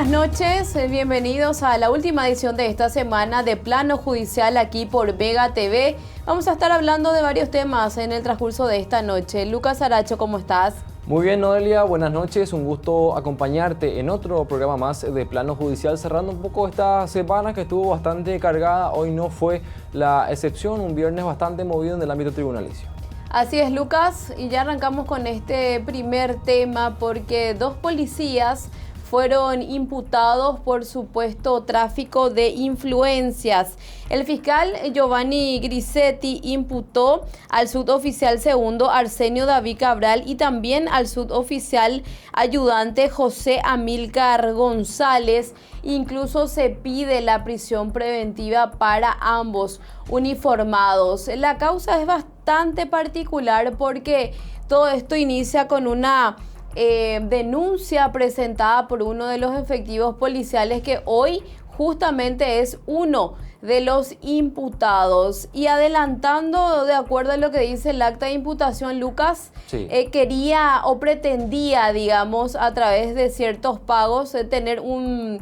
buenas noches, bienvenidos a la última edición de esta semana de Plano Judicial aquí por Vega TV. Vamos a estar hablando de varios temas en el transcurso de esta noche. Lucas Aracho, ¿cómo estás? Muy bien, Noelia, buenas noches, un gusto acompañarte en otro programa más de Plano Judicial, cerrando un poco esta semana que estuvo bastante cargada. Hoy no fue la excepción, un viernes bastante movido en el ámbito tribunalicio. Así es, Lucas, y ya arrancamos con este primer tema porque dos policías fueron imputados por supuesto tráfico de influencias. El fiscal Giovanni Grisetti imputó al suboficial segundo Arsenio David Cabral y también al suboficial ayudante José Amílcar González. Incluso se pide la prisión preventiva para ambos uniformados. La causa es bastante particular porque todo esto inicia con una denuncia presentada por uno de los efectivos policiales que hoy justamente es uno de los imputados. Y adelantando, de acuerdo a lo que dice el acta de imputación, Lucas, sí, quería o pretendía, digamos, a través de ciertos pagos, tener un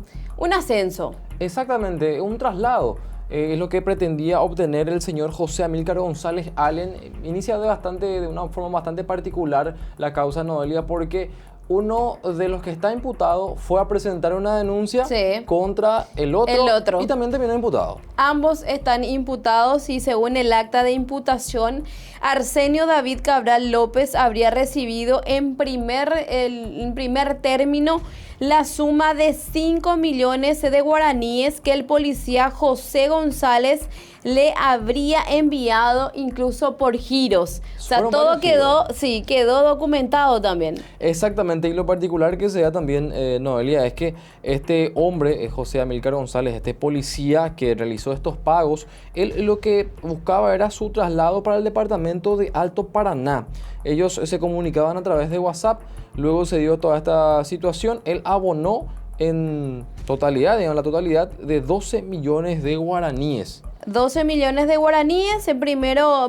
ascenso. Exactamente, un traslado. Es lo que pretendía obtener el señor José Amílcar González Allen. Inicia de una forma bastante particular la causa, Noelia, porque uno de los que está imputado fue a presentar una denuncia contra el otro y también terminó imputado. Ambos están imputados y según el acta de imputación, Arsenio David Cabral López habría recibido en primer término la suma de 5 millones de guaraníes que el policía José González le habría enviado incluso por giros. O sea, todo quedó documentado también. Exactamente, y lo particular que se da también, Noelia, es que este hombre, José Amílcar González, este policía que realizó estos pagos, él lo que buscaba era su traslado para el departamento de Alto Paraná. Ellos se comunicaban a través de WhatsApp, luego se dio toda esta situación, él abonó en totalidad, digamos, la totalidad de 12 millones de guaraníes. 12 millones de guaraníes,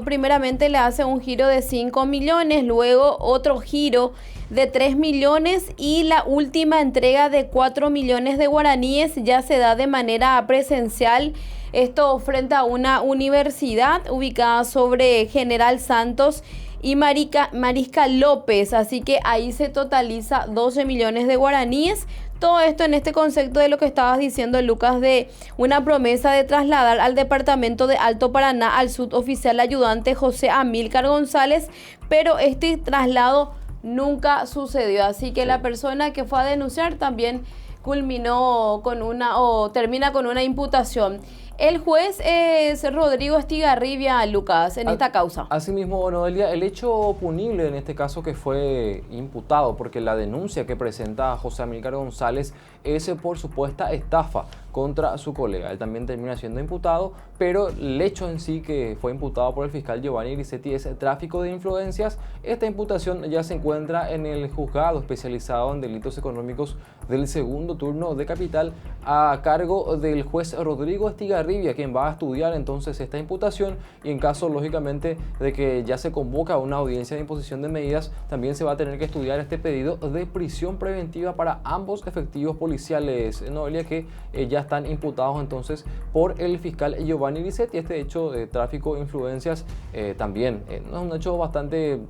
primeramente le hace un giro de 5 millones, luego otro giro de 3 millones y la última entrega de 4 millones de guaraníes ya se da de manera presencial. Esto frente a una universidad ubicada sobre General Santos y Mariscal López, así que ahí se totaliza 12 millones de guaraníes. Todo esto en este concepto de lo que estabas diciendo, Lucas, de una promesa de trasladar al departamento de Alto Paraná al suboficial ayudante José Amílcar González, pero este traslado nunca sucedió, así que la persona que fue a denunciar también termina con una imputación. El juez es Rodrigo Estigarribia, Lucas, en esta causa. Asimismo, Noelia, el hecho punible en este caso que fue imputado, porque la denuncia que presenta José Amílcar González es por supuesta estafa contra su colega. Él también termina siendo imputado, pero el hecho en sí que fue imputado por el fiscal Giovanni Grisetti es el tráfico de influencias. Esta imputación ya se encuentra en el juzgado especializado en delitos económicos del segundo turno de Capital a cargo del juez Rodrigo Estigarribia, quien va a estudiar entonces esta imputación y en caso lógicamente de que ya se convoca una audiencia de imposición de medidas, también se va a tener que estudiar este pedido de prisión preventiva para ambos efectivos policiales, Noelia, que ya están imputados entonces por el fiscal Giovanni Grisetti. Este hecho de tráfico de influencias también no es un hecho bastante,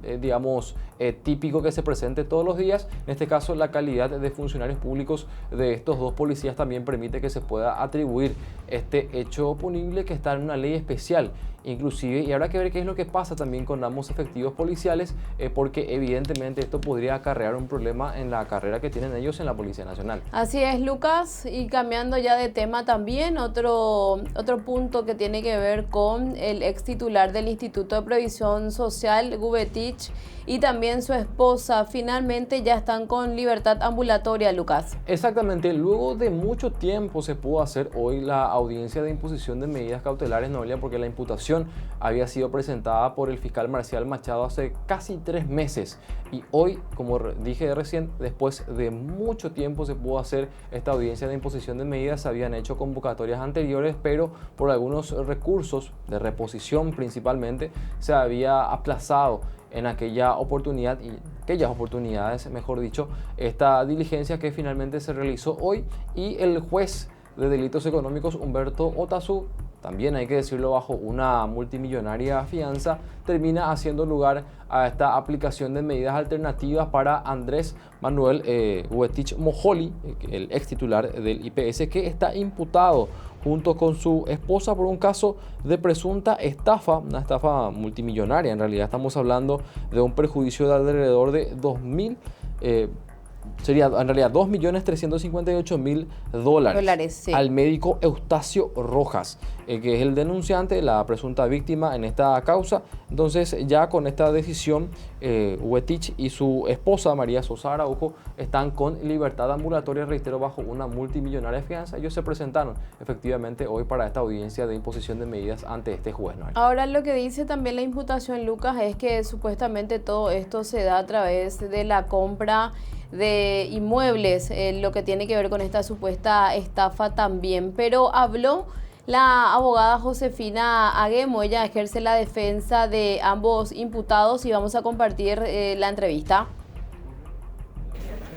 típico que se presente todos los días. En este caso, la calidad de funcionarios públicos de estos dos policías también permite que se pueda atribuir este hecho punible que está en una ley especial inclusive, y habrá que ver qué es lo que pasa también con ambos efectivos policiales, porque evidentemente esto podría acarrear un problema en la carrera que tienen ellos en la Policía Nacional. Así es, Lucas, y cambiando ya de tema también, otro punto que tiene que ver con el ex titular del Instituto de Previsión Social, Gubetich, y también su esposa, finalmente ya están con libertad ambulatoria, Lucas. Exactamente, luego de mucho tiempo se pudo hacer hoy la audiencia de imposición de medidas cautelares, Noelia, porque la imputación había sido presentada por el fiscal Marcial Machado hace casi 3 meses y hoy, como dije recién, después de mucho tiempo se pudo hacer esta audiencia de imposición de medidas. Se habían hecho convocatorias anteriores, pero por algunos recursos de reposición principalmente se había aplazado en aquella oportunidad y aquellas oportunidades, mejor dicho, esta diligencia que finalmente se realizó hoy, y el juez de delitos económicos Humberto Otazú, también hay que decirlo bajo una multimillonaria fianza, termina haciendo lugar a esta aplicación de medidas alternativas para Andrés Manuel Huetich Moholy, el ex titular del IPS, que está imputado junto con su esposa por un caso de presunta estafa, una estafa multimillonaria. En realidad estamos hablando de un perjuicio de alrededor de 2.358.000 dólares Sí. al médico Eustacio Rojas, que es el denunciante, la presunta víctima en esta causa. Entonces, ya con esta decisión, Huetich y su esposa María Sosa Araujo están con libertad ambulatoria, reitero, bajo una multimillonaria fianza. Ellos se presentaron efectivamente hoy para esta audiencia de imposición de medidas ante este juez, ¿no? Ahora, lo que dice también la imputación, Lucas, es que supuestamente todo esto se da a través de la compra de inmuebles, lo que tiene que ver con esta supuesta estafa también. Pero habló la abogada Josefina Aguemo, ella ejerce la defensa de ambos imputados, y vamos a compartir la entrevista.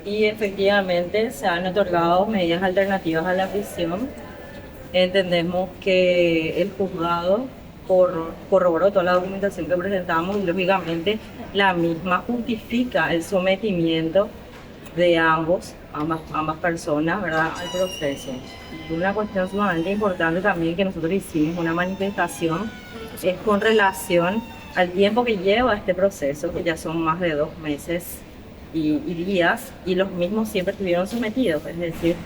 Y efectivamente se han otorgado medidas alternativas a la prisión. Entendemos que el juzgado corroboró toda la documentación que presentamos y lógicamente la misma justifica el sometimiento de ambas personas, ¿verdad?, al proceso. Y una cuestión sumamente importante también que nosotros hicimos una manifestación es con relación al tiempo que lleva este proceso, que ya son más de 2 meses y días, y los mismos siempre estuvieron sometidos, es decir,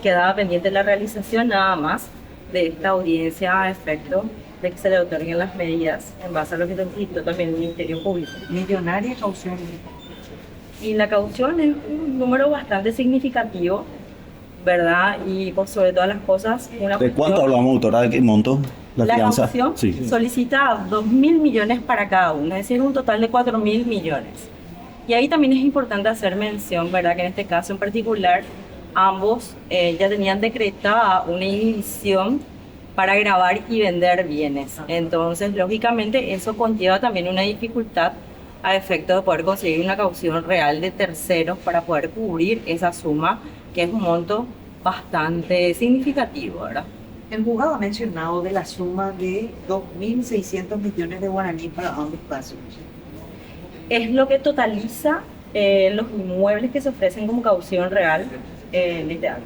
quedaba pendiente la realización nada más de esta audiencia a efecto de que se le otorguen las medidas en base a lo que solicitó también el Ministerio Público. Millonaria caución. Y la caución es un número bastante significativo, ¿verdad? Y por sobre todas las cosas, ¿De cuánto hablamos, doctora? ¿De qué monto? La fianza. caución Sí. solicita 2.000 millones para cada uno, es decir, un total de 4.000 millones. Y ahí también es importante hacer mención, ¿verdad?, que en este caso en particular, ambos ya tenían decretada una inhibición para grabar y vender bienes. Entonces, lógicamente, eso conlleva también una dificultad a efecto de poder conseguir una caución real de terceros para poder cubrir esa suma, que es un monto bastante significativo, ¿verdad? El juzgado ha mencionado de la suma de 2.600 millones de guaraní para ambos casos. Es lo que totaliza los inmuebles que se ofrecen como caución real en este año.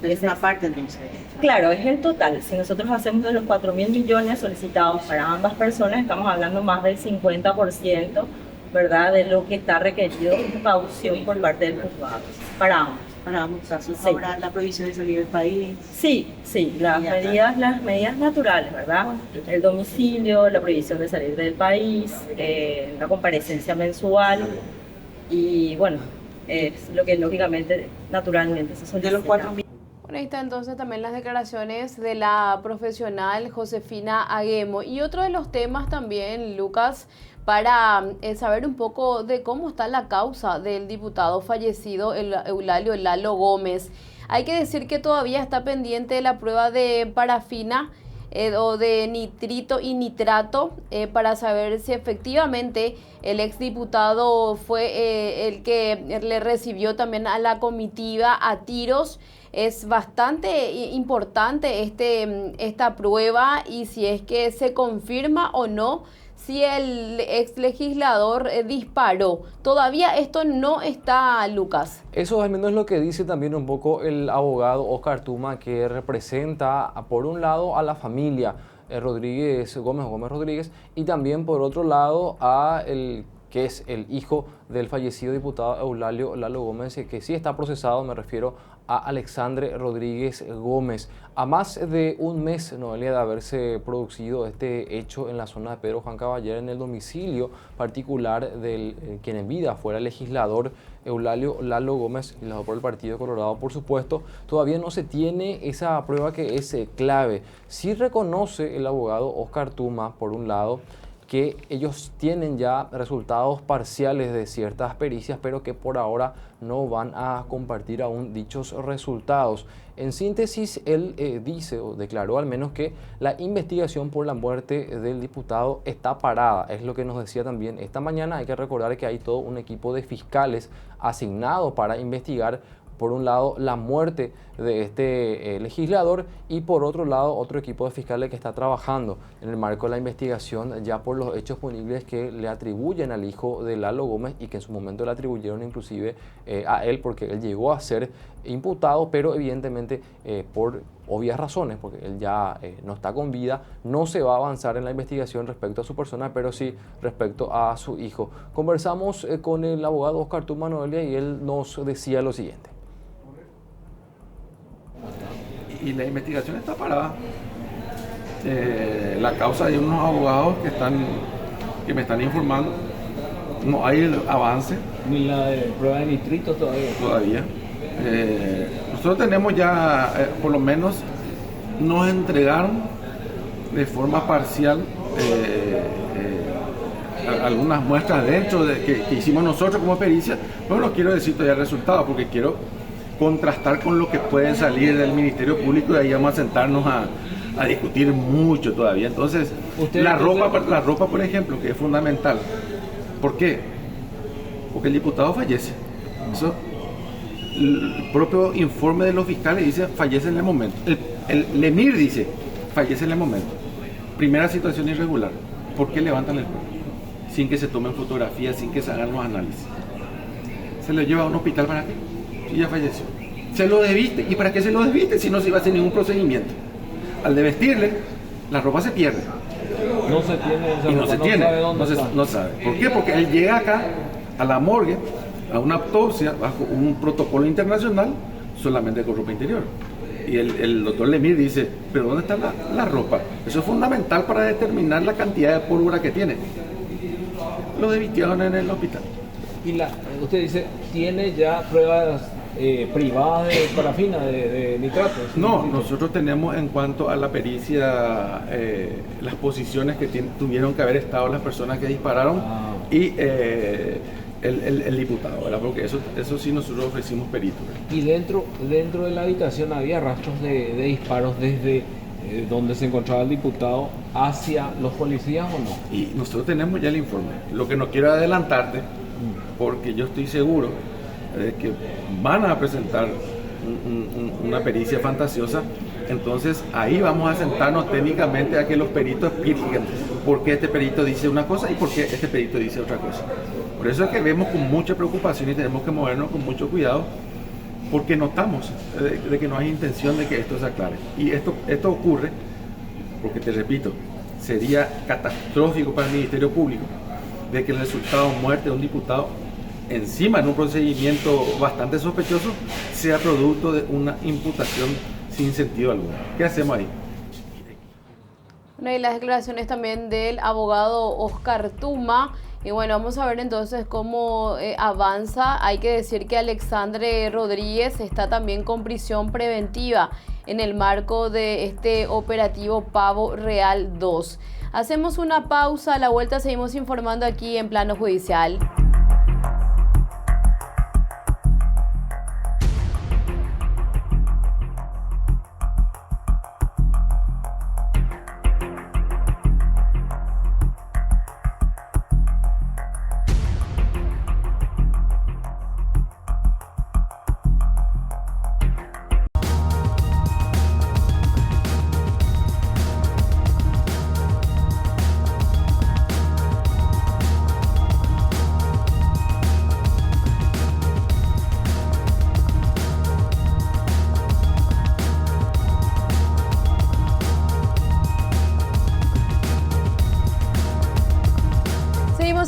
Es una parte entonces. Claro, es el total. Si nosotros hacemos de los 4.000 millones solicitados para ambas personas, estamos hablando más del 50%, ¿verdad?, de lo que está requerido de caución por parte del juzgado para ambos. Para ambos casos. Sí. Ahora la prohibición de salir del país. Sí, las medidas naturales, ¿verdad? El domicilio, la prohibición de salir del país, la comparecencia mensual y bueno, es lo que lógicamente, naturalmente se solicita. De los 4.000. Bueno, ahí está entonces también las declaraciones de la profesional Josefina Aguemo. Y otro de los temas también, Lucas, para saber un poco de cómo está la causa del diputado fallecido Eulalio Lalo Gómez. Hay que decir que todavía está pendiente la prueba de parafina o de nitrito y nitrato para saber si efectivamente el exdiputado fue el que le recibió también a la comitiva a tiros. Es bastante importante esta prueba, y si es que se confirma o no si el ex legislador disparó. Todavía esto no está, Lucas. Eso al menos es lo que dice también un poco el abogado Oscar Tuma, que representa por un lado a la familia Gómez Rodríguez, y también por otro lado a el que es el hijo del fallecido diputado Eulalio Lalo Gómez, que sí está procesado, me refiero a Alexandre Rodríguez Gómez. A más de un mes, Noelia, de haberse producido este hecho en la zona de Pedro Juan Caballero, en el domicilio particular del quien en vida fuera legislador Eulalio Lalo Gómez, legislador por el Partido Colorado, por supuesto, todavía no se tiene esa prueba que es clave. Sí reconoce el abogado Oscar Tuma, por un lado, que ellos tienen ya resultados parciales de ciertas pericias, pero que por ahora no van a compartir aún dichos resultados. En síntesis, él dice o declaró al menos que la investigación por la muerte del diputado está parada. Es lo que nos decía también esta mañana. Hay que recordar que hay todo un equipo de fiscales asignado para investigar, por un lado, la muerte de este legislador y por otro lado, otro equipo de fiscales que está trabajando en el marco de la investigación ya por los hechos punibles que le atribuyen al hijo de Lalo Gómez y que en su momento le atribuyeron inclusive a él, porque él llegó a ser imputado, pero evidentemente por obvias razones, porque él ya no está con vida, no se va a avanzar en la investigación respecto a su persona, pero sí respecto a su hijo. Conversamos con el abogado Oscar Tuma, Noelia, y él nos decía lo siguiente. Y la investigación está parada. La causa hay unos abogados que me están informando. No hay avance. Ni la de prueba de nitritos todavía. Nosotros tenemos ya, por lo menos, nos entregaron de forma parcial algunas muestras dentro de que hicimos nosotros como pericia, pero no quiero decir todavía el resultado porque quiero contrastar con lo que puede salir del Ministerio Público y ahí vamos a sentarnos a discutir mucho todavía. Entonces, la ropa, por ejemplo, que es fundamental. ¿Por qué? Porque el diputado fallece. Eso, el propio informe de los fiscales dice fallece en el momento. El EMIR dice fallece en el momento. Primera situación irregular. ¿Por qué levantan el cuerpo? Sin que se tomen fotografías, sin que se hagan los análisis. Se lo lleva a un hospital para qué. Y ya falleció. Se lo desviste. ¿Y para qué se lo desviste si no se iba a hacer ningún procedimiento? Al desvestirle, la ropa se pierde. No se tiene esa y no ropa, se tiene. sabe dónde está. No sabe. ¿Por qué? Porque él llega acá a la morgue, a una autopsia, bajo un protocolo internacional, solamente con ropa interior. Y el doctor Lemir dice, ¿pero dónde está la ropa? Eso es fundamental para determinar la cantidad de pólvora que tiene. Lo desvistieron en el hospital. Y usted dice, ¿tiene ya pruebas privadas de parafina, de nitratos? No, nosotros tenemos en cuanto a la pericia las posiciones que tuvieron que haber estado las personas que dispararon y el diputado, ¿verdad? Porque eso sí nosotros ofrecimos peritos. ¿Y dentro de la habitación había rastros de disparos desde donde se encontraba el diputado hacia los policías o no? Y nosotros tenemos ya el informe. Lo que no quiero adelantarte, porque yo estoy seguro de que van a presentar una pericia fantasiosa, entonces ahí vamos a sentarnos técnicamente a que los peritos expliquen por qué este perito dice una cosa y por qué este perito dice otra cosa. Por eso es que vemos con mucha preocupación y tenemos que movernos con mucho cuidado, porque notamos de que no hay intención de que esto se aclare. Y esto ocurre porque, te repito, sería catastrófico para el Ministerio Público de que el resultado de muerte de un diputado encima en un procedimiento bastante sospechoso sea producto de una imputación sin sentido alguno. ¿Qué hacemos ahí? Bueno, y las declaraciones también del abogado Oscar Tuma. Y bueno, vamos a ver entonces cómo avanza. Hay que decir que Alexandre Rodríguez está también con prisión preventiva en el marco de este operativo Pavo Real 2. Hacemos una pausa, a la vuelta seguimos informando aquí en Plano Judicial.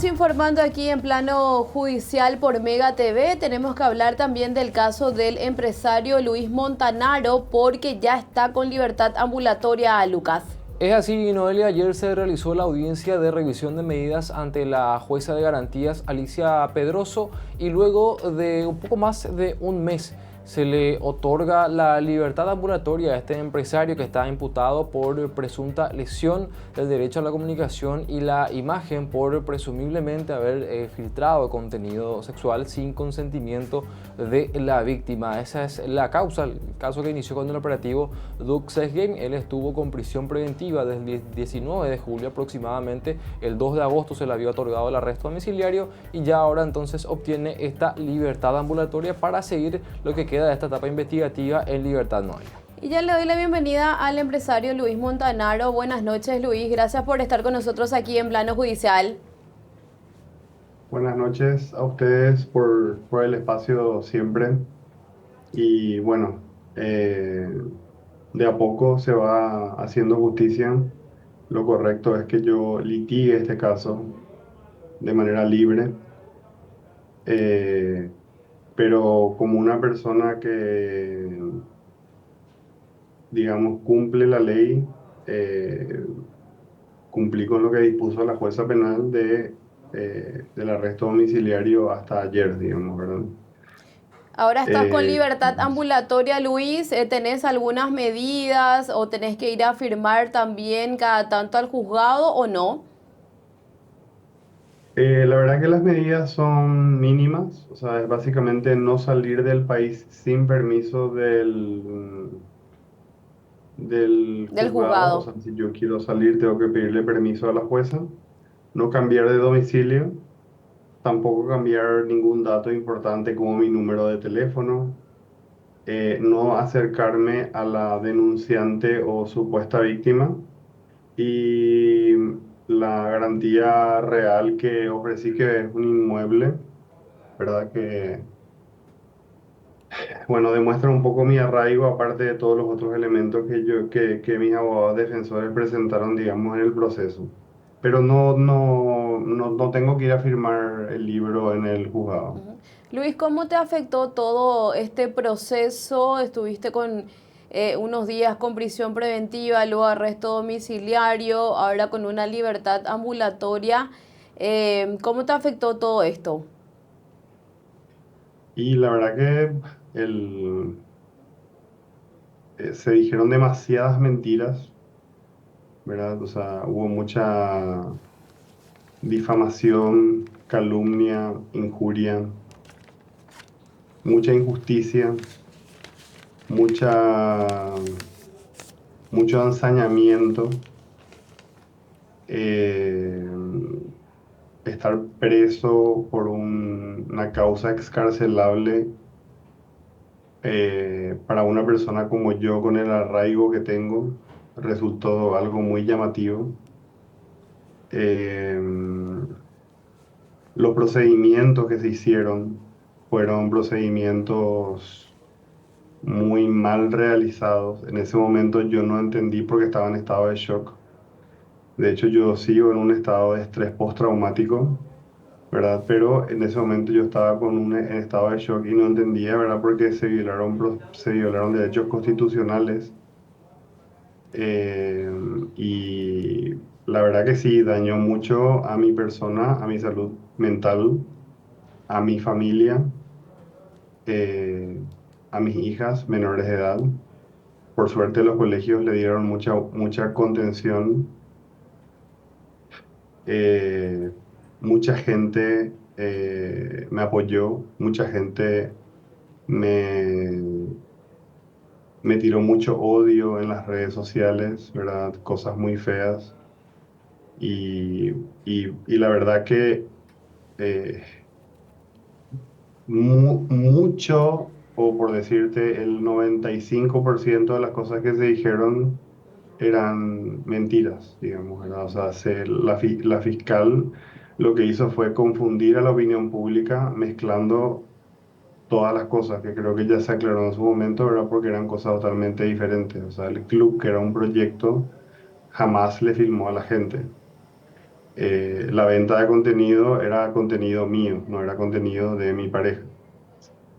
Informando aquí en Plano Judicial por Mega TV, tenemos que hablar también del caso del empresario Luis Montanaro, porque ya está con libertad ambulatoria, Lucas. Es así, Noelia. Ayer se realizó la audiencia de revisión de medidas ante la jueza de garantías Alicia Pedroso y luego de un poco más de un mes se le otorga la libertad ambulatoria a este empresario que está imputado por presunta lesión del derecho a la comunicación y la imagen por presumiblemente haber filtrado contenido sexual sin consentimiento de la víctima. Esa es la causa, el caso que inició con el operativo Duck Sex Game. Él estuvo con prisión preventiva desde el 19 de julio aproximadamente. El 2 de agosto se le había otorgado el arresto domiciliario y ya ahora entonces obtiene esta libertad ambulatoria para seguir lo que queda de esta etapa investigativa en libertad no haya. Y ya le doy la bienvenida al empresario Luis Montanaro. Buenas noches, Luis. Gracias por estar con nosotros aquí en Plano Judicial. Buenas noches a ustedes por el espacio siempre. Y bueno, de a poco se va haciendo justicia. Lo correcto es que yo litigue este caso de manera libre, eh, pero como una persona que, digamos, cumple la ley, cumplí con lo que dispuso la jueza penal del arresto domiciliario hasta ayer, digamos, ¿verdad? Ahora estás con Eh, libertad ambulatoria, Luis. ¿Tenés algunas medidas o tenés que ir a firmar también cada tanto al juzgado o no? la verdad que las medidas son mínimas, o sea, es básicamente no salir del país sin permiso del Del juzgado, o juzgado. sea, si yo quiero salir tengo que pedirle permiso a la jueza, no cambiar de domicilio, tampoco cambiar ningún dato importante como mi número de teléfono, no acercarme a la denunciante o supuesta víctima y la garantía real que ofrecí que es un inmueble, ¿verdad? Que, bueno, demuestra un poco mi arraigo aparte de todos los otros elementos que mis abogados defensores presentaron, digamos, en el proceso. Pero no tengo que ir a firmar el libro en el juzgado. Ujú. Luis, ¿cómo te afectó todo este proceso? Estuviste con unos días con prisión preventiva, luego arresto domiciliario, ahora con una libertad ambulatoria. ¿Cómo te afectó todo esto? Y la verdad que se dijeron demasiadas mentiras, ¿verdad? O sea, hubo mucha difamación, calumnia, injuria, mucha injusticia, mucha, mucho ensañamiento, eh, estar preso por una causa excarcelable para una persona como yo con el arraigo que tengo resultó algo muy llamativo. Eh, los procedimientos que se hicieron fueron procedimientos muy mal realizados. En ese momento yo no entendí porque estaba en estado de shock. De hecho, yo sigo en un estado de estrés postraumático, ¿verdad? Pero en ese momento yo estaba en estado de shock y no entendía, ¿verdad? Porque se violaron derechos constitucionales. eh, y la verdad que sí, dañó mucho a mi persona, a mi salud mental, a mi familia, eh, a mis hijas menores de edad. Por suerte los colegios le dieron mucha contención. Eh, mucha gente me apoyó, mucha gente me, me tiró mucho odio en las redes sociales, ¿verdad? Cosas muy feas. Y, y la verdad que eh, mucho, o por decirte, el 95% de las cosas que se dijeron eran mentiras, digamos, ¿verdad? O sea, la fiscal lo que hizo fue confundir a la opinión pública mezclando todas las cosas, que creo que ya se aclaró en su momento, ¿verdad? Porque eran cosas totalmente diferentes. O sea, el club, que era un proyecto, jamás le filmó a la gente. La venta de contenido era contenido mío, no era contenido de mi pareja.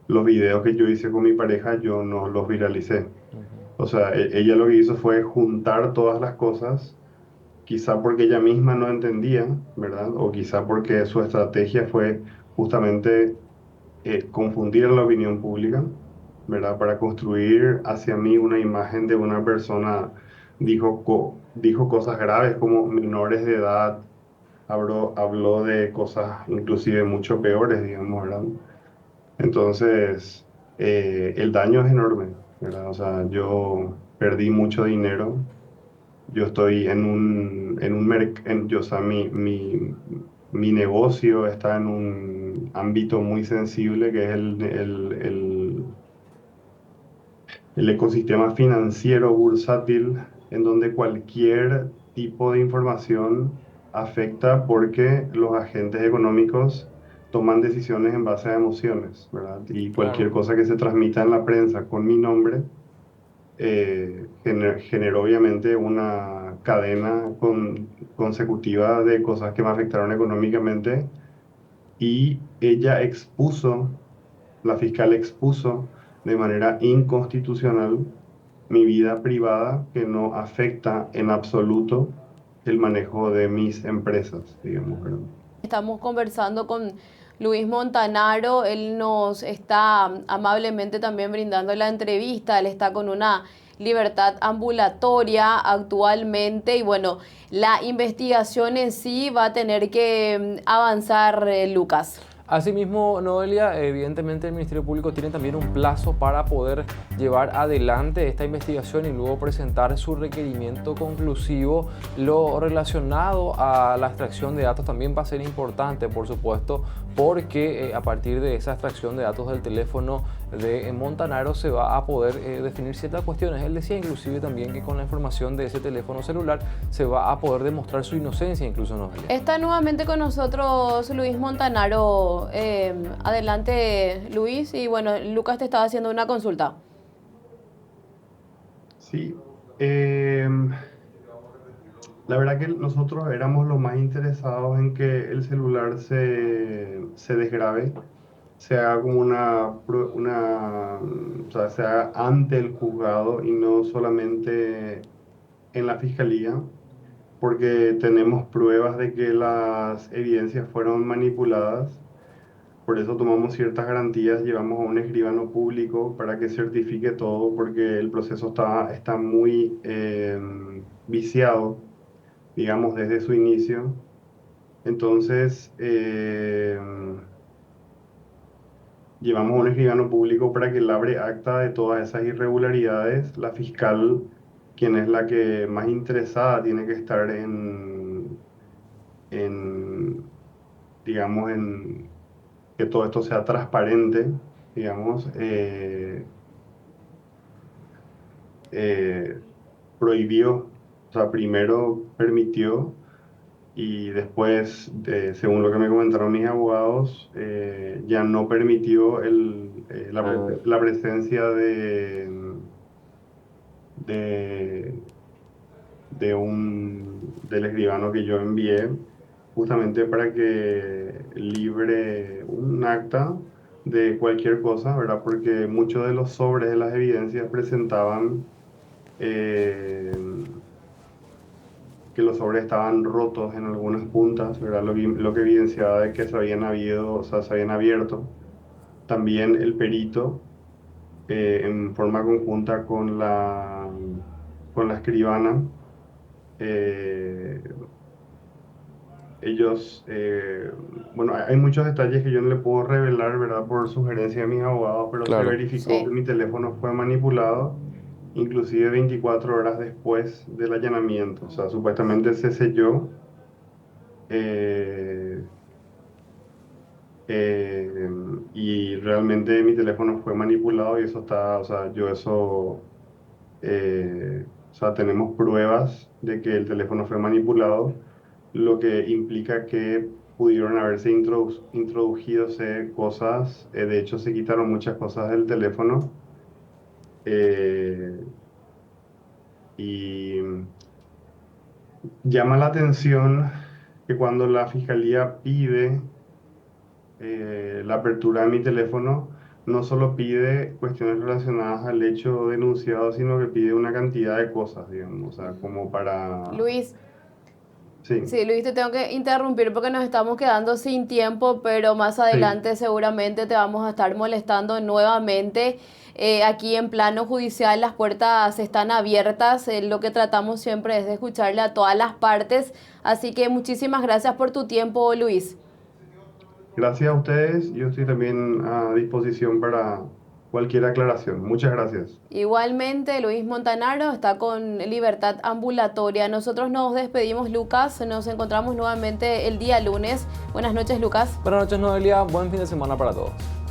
Los videos que yo hice con mi pareja, yo no los viralicé. O sea, ella lo que hizo fue juntar todas las cosas, quizá porque ella misma no entendía, ¿verdad? O quizá porque su estrategia fue justamente confundir a la opinión pública. ¿verdad? Para construir hacia mí una imagen de una persona. Dijo cosas graves como menores de edad, habló de cosas inclusive mucho peores, digamos, ¿verdad? Entonces, el daño es enorme, ¿verdad? O sea, yo perdí mucho dinero. Yo estoy o sea, mi negocio está en un ámbito muy sensible que es el ecosistema financiero bursátil, en donde cualquier tipo de información afecta porque los agentes económicos toman decisiones en base a emociones, ¿verdad? Y cualquier Claro. cosa que se transmita en la prensa con mi nombre generó obviamente una cadena consecutiva de cosas que me afectaron económicamente y la fiscal expuso de manera inconstitucional mi vida privada que no afecta en absoluto el manejo de mis empresas, digamos, ¿verdad? Estamos conversando con Luis Montanaro, él nos está amablemente también brindando la entrevista, él está con una libertad ambulatoria actualmente y bueno, la investigación en sí va a tener que avanzar, Lucas. Asimismo, Noelia, evidentemente el Ministerio Público tiene también un plazo para poder llevar adelante esta investigación y luego presentar su requerimiento conclusivo. Lo relacionado a la extracción de datos también va a ser importante, por supuesto, porque a partir de esa extracción de datos del teléfono de Montanaro se va a poder definir ciertas cuestiones. Él decía inclusive también que con la información de ese teléfono celular se va a poder demostrar su inocencia, incluso, Noelia. Está nuevamente con nosotros Luis Montanaro. Adelante, Luis. Y bueno, Lucas te estaba haciendo una consulta. Sí, la verdad que nosotros éramos los más interesados en que el celular se desgrabe, se haga como o sea, se haga ante el juzgado y no solamente en la fiscalía, porque tenemos pruebas de que las evidencias fueron manipuladas. Por eso tomamos ciertas garantías, llevamos a un escribano público para que certifique todo, porque el proceso está muy viciado, digamos, desde su inicio. Entonces, llevamos a un escribano público para que labre acta de todas esas irregularidades. La fiscal, quien es la que más interesada tiene que estar en digamos, en que todo esto sea transparente, digamos, eh, prohibió, o sea, primero permitió y después, según lo que me comentaron mis abogados, ya no permitió la presencia de, del escribano que yo envié, justamente para que libre un acta de cualquier cosa, ¿verdad? Porque muchos de los sobres de las evidencias presentaban eh, que los sobres estaban rotos en algunas puntas, ¿verdad? Lo que evidenciaba de que o sea, se habían abierto. También el perito, en forma conjunta con la escribana, eh, ellos, bueno, hay muchos detalles que yo no le puedo revelar, ¿verdad? Por sugerencia de mis abogados, pero se Claro. verificó que Sí. mi teléfono fue manipulado, inclusive 24 horas después del allanamiento. O sea, supuestamente se selló. eh, eh, y realmente mi teléfono fue manipulado y eso está, o sea, o sea, tenemos pruebas de que el teléfono fue manipulado, lo que implica que pudieron haberse introducidose cosas, de hecho se quitaron muchas cosas del teléfono, eh, y llama la atención que cuando la fiscalía pide la apertura de mi teléfono, no solo pide cuestiones relacionadas al hecho denunciado, sino que pide una cantidad de cosas, digamos, o sea, como para... Luis, Sí. Sí, Luis, te tengo que interrumpir porque nos estamos quedando sin tiempo, pero más adelante seguramente te vamos a estar molestando nuevamente. Aquí en plano judicial las puertas están abiertas, lo que tratamos siempre es de escucharle a todas las partes, así que muchísimas gracias por tu tiempo, Luis. Gracias a ustedes. Yo estoy también a disposición para cualquier aclaración. Muchas gracias. Igualmente, Luis Montanaro está con Libertad Ambulatoria. Nosotros nos despedimos, Lucas. Nos encontramos nuevamente el día lunes. Buenas noches, Lucas. Buenas noches, Noelia. Buen fin de semana para todos.